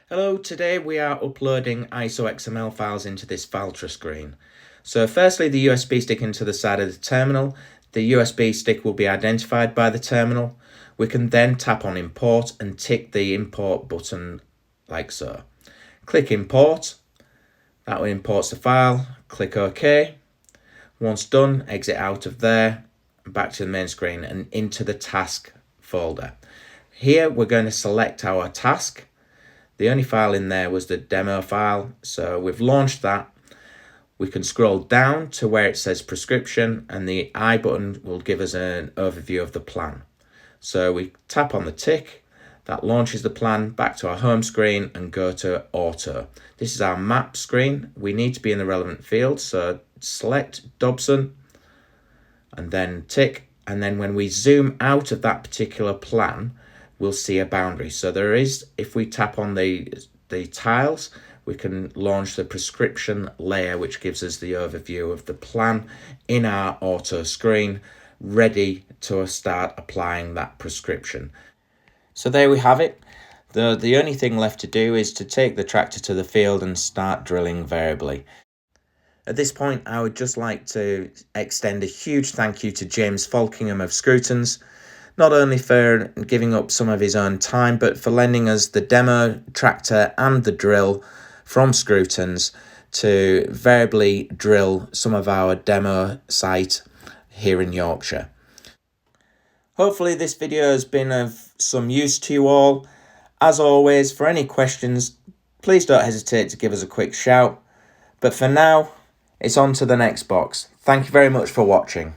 Hello, today we are uploading ISO XML files into this Valtra screen. So firstly, the USB stick into the side of the terminal. The USB stick will be identified by the terminal. We can then tap on import and tick the import button like so. Click import, that will import the file, click OK. Once done, exit out of there, back to the main screen and into the task folder. Here we're going to select our task. The only file in there was the demo file, so we've launched that. We can scroll down to where it says prescription and the I button will give us an overview of the plan. So we tap on the tick, that launches the plan back to our home screen and go to auto. This is our map screen. We need to be in the relevant field, so select Dobson and then tick, and then when we zoom out of that particular plan, we'll see a boundary. So there is, if we tap on the tiles, we can launch the prescription layer, which gives us the overview of the plan in our auto screen, ready to start applying that prescription. So there we have it. The only thing left to do is to take the tractor to the field and start drilling variably. At this point, I would just like to extend a huge thank you to James Falkingham of Scrutons, not only for giving up some of his own time, but for lending us the demo tractor and the drill from Scrutons to variably drill some of our demo site here in Yorkshire. Hopefully this video has been of some use to you all. As always, for any questions, please don't hesitate to give us a quick shout. But for now, it's on to the next box. Thank you very much for watching.